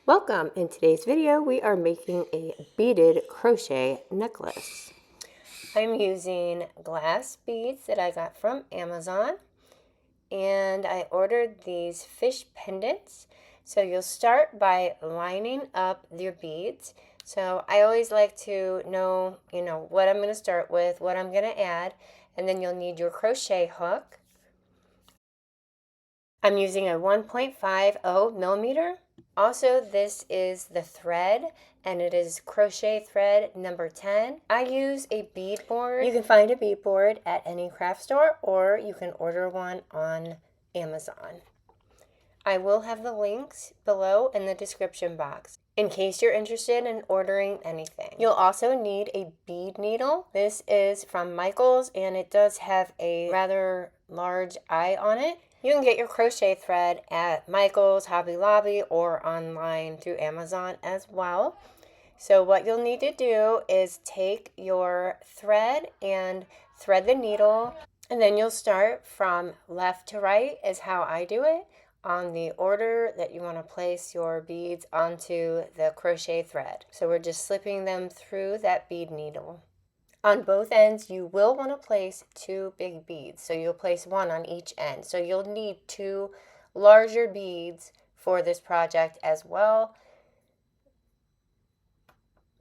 Welcome! In today's video we are making a beaded crochet necklace. I'm using glass beads that I got from Amazon, and I ordered these fish pendants. So you'll start by lining up your beads. So I always like to know, what I'm going to start with, what I'm going to add, and then you'll need your crochet hook. I'm using a 1.50 millimeter. Also, this is the thread, and it is crochet thread number 10. I use a bead board. You can find a bead board at any craft store, or you can order one on Amazon. I will have the links below in the description box in case you're interested in ordering anything. You'll also need a bead needle. This is from Michaels, and it does have a rather large eye on it. You can get your crochet thread at Michaels, Hobby Lobby, or online through Amazon as well. So what you'll need to do is take your thread and thread the needle, and then you'll start from left to right is how I do it, on the order that you want to place your beads onto the crochet thread. So we're just slipping them through that bead needle. On both ends, you will want to place two big beads. So you'll place one on each end. So you'll need two larger beads for this project as well.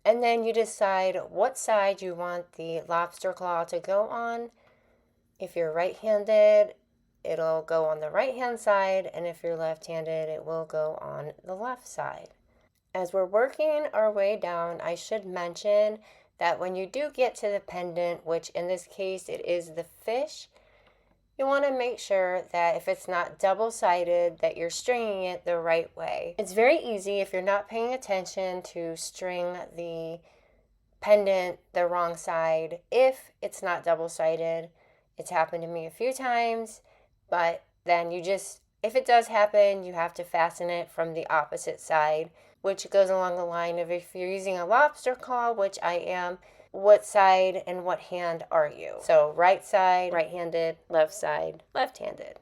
And then you decide what side you want the lobster claw to go on. If you're right-handed, it'll go on the right-hand side, and if you're left-handed, it will go on the left side. As we're working our way down, I should mention that when you do get to the pendant, which in this case it is the fish, you want to make sure that if it's not double-sided, that you're stringing it the right way. It's very easy if you're not paying attention to string the pendant the wrong side if it's not double-sided. It's happened to me a few times, but then if it does happen, you have to fasten it from the opposite side, which goes along the line of if you're using a lobster claw, which I am, what side and what hand are you? So right side, right-handed, left side, left-handed.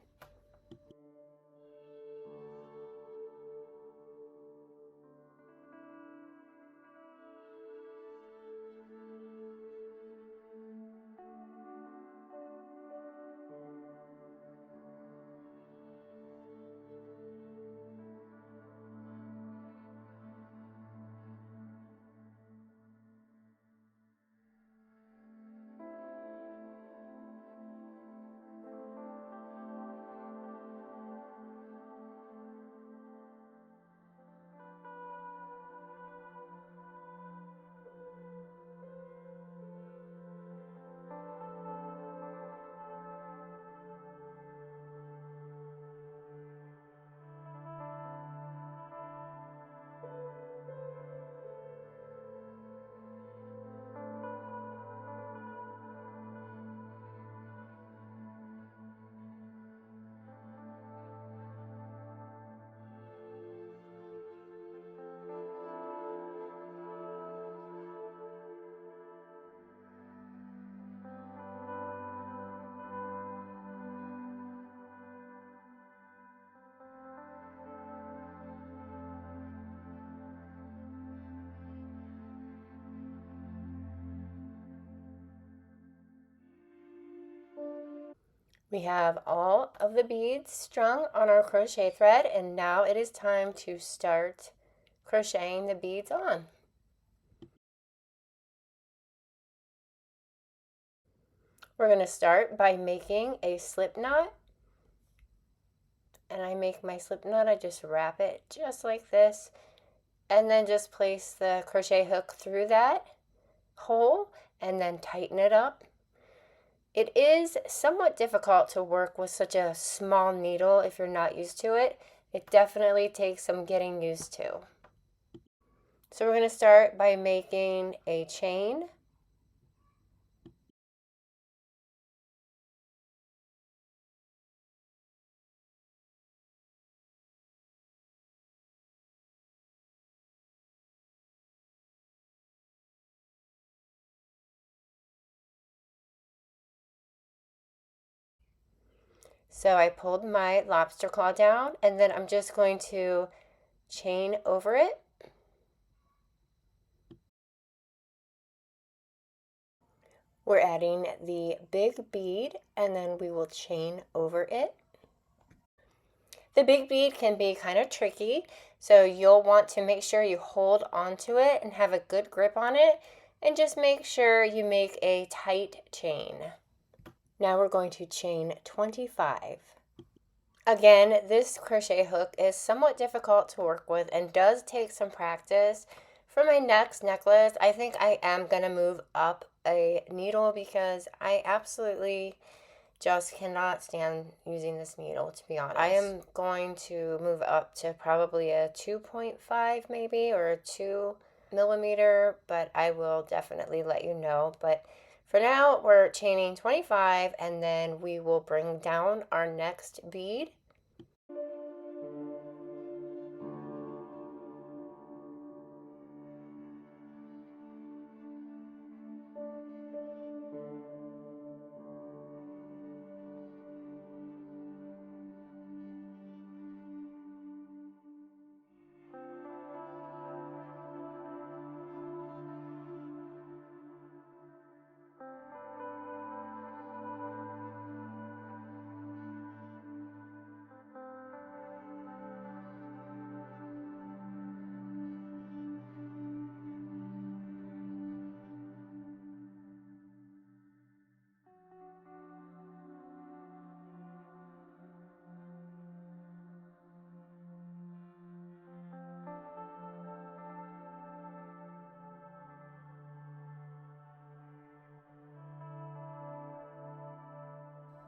We have all of the beads strung on our crochet thread, and now it is time to start crocheting the beads on. We're going to start by making a slip knot. And I make my slip knot, I just wrap it just like this, and then just place the crochet hook through that hole and then tighten it up. It is somewhat difficult to work with such a small needle if you're not used to it. It definitely takes some getting used to. So we're going to start by making a chain. So I pulled my lobster claw down, and then I'm just going to chain over it. We're adding the big bead, and then we will chain over it. The big bead can be kind of tricky, so you'll want to make sure you hold onto it and have a good grip on it, and just make sure you make a tight chain. Now we're going to chain 25. Again, this crochet hook is somewhat difficult to work with and does take some practice. For my next necklace, I think I am going to move up a needle because I absolutely just cannot stand using this needle, to be honest. I am going to move up to probably a 2.5 maybe, or a 2 millimeter, but I will definitely let you know. But for now, we're chaining 25, and then we will bring down our next bead.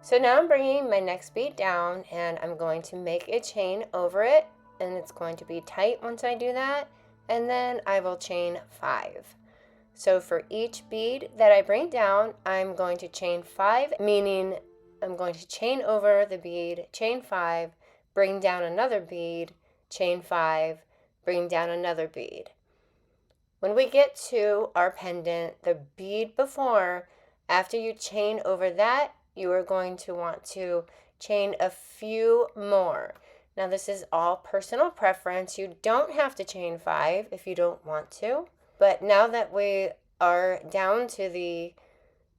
So now I'm bringing my next bead down, and I'm going to make a chain over it, and it's going to be tight once I do that, and then I will chain 5. So for each bead that I bring down, I'm going to chain 5, meaning I'm going to chain over the bead, chain 5, bring down another bead, chain 5, bring down another bead. When we get to our pendant, the bead before, after you chain over that, you are going to want to chain a few more. Now this is all personal preference. You don't have to chain 5 if you don't want to. But now that we are down to the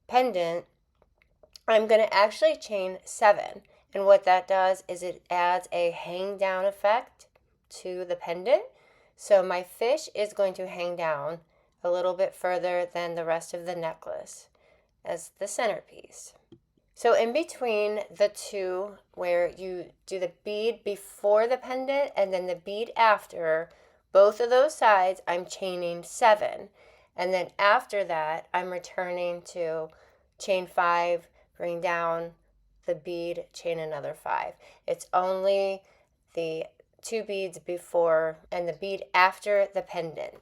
pendant, I'm going to actually chain 7. And what that does is it adds a hang down effect to the pendant. So my fish is going to hang down a little bit further than the rest of the necklace as the centerpiece. So in between the two, where you do the bead before the pendant and then the bead after, both of those sides, I'm chaining 7. And then after that, I'm returning to chain 5, bring down the bead, chain another 5. It's only the 2 beads before and the bead after the pendant.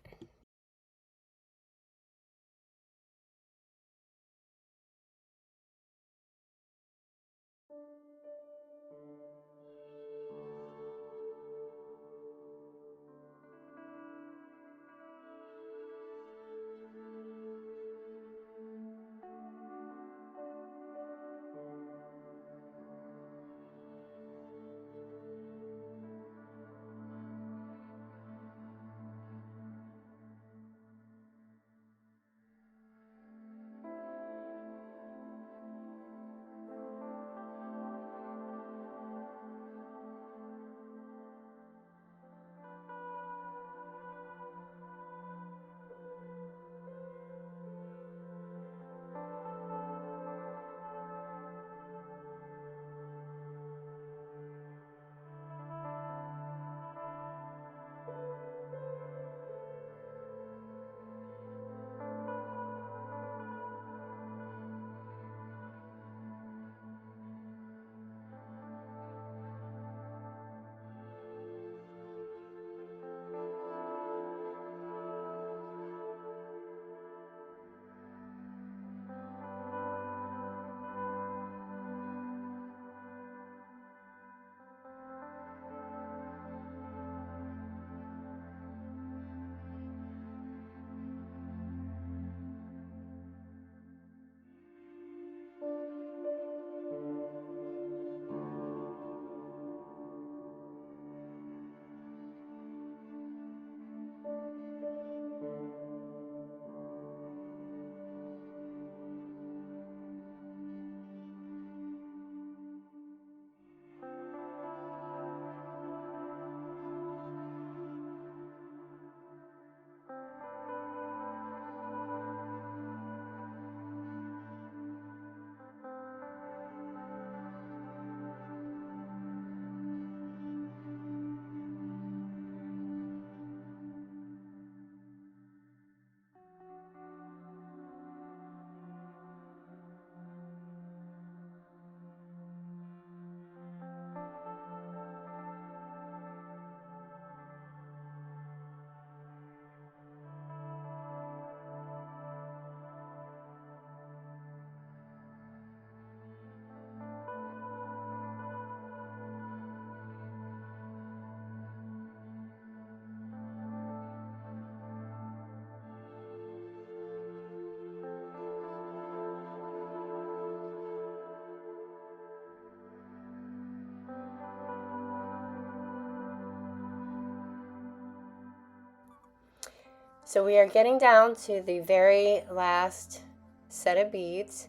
So we are getting down to the very last set of beads.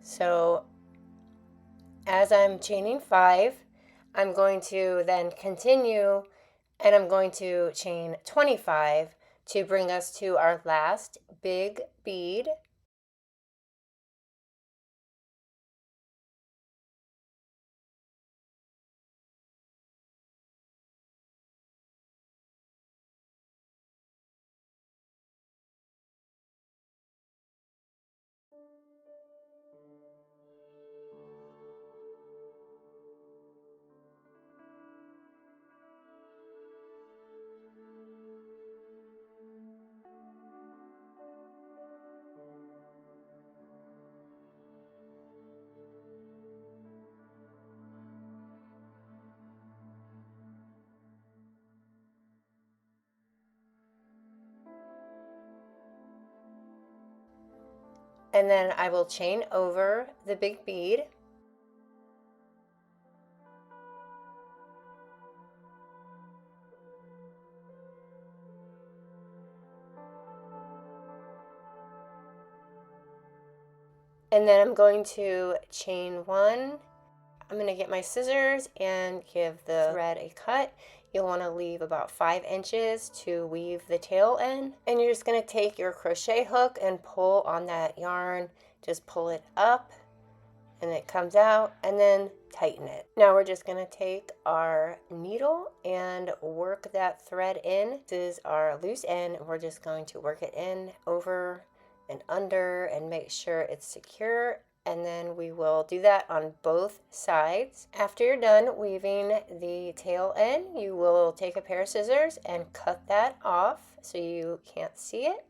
So as I'm chaining 5, I'm going to then continue and I'm going to chain 25 to bring us to our last big bead. And then I will chain over the big bead. And then I'm going to chain 1. I'm going to get my scissors and give the thread a cut. You'll want to leave about 5 inches to weave the tail in. And you're just going to take your crochet hook and pull on that yarn. Just pull it up and it comes out, and then tighten it. Now we're just going to take our needle and work that thread in. This is our loose end. We're just going to work it in, over and under, and make sure it's secure. And then we will do that on both sides. After you're done weaving the tail in, you will take a pair of scissors and cut that off so you can't see it.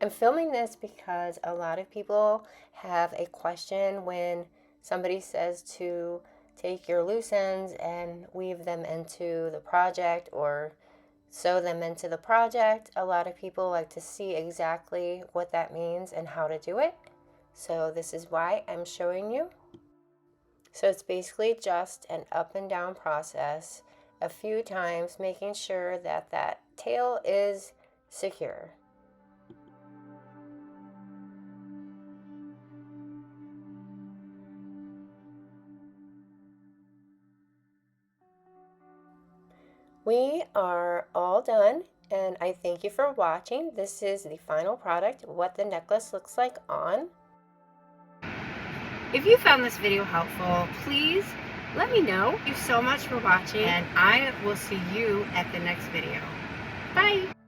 I'm filming this because a lot of people have a question when somebody says to take your loose ends and weave them into the project or sew them into the project. A lot of people like to see exactly what that means and how to do it. So this is why I'm showing you. So it's basically just an up and down process a few times, making sure that that tail is secure. We are all done, and I thank you for watching. This is the final product, what the necklace looks like on. If you found this video helpful, please let me know. Thank you so much for watching, and I will see you at the next video. Bye!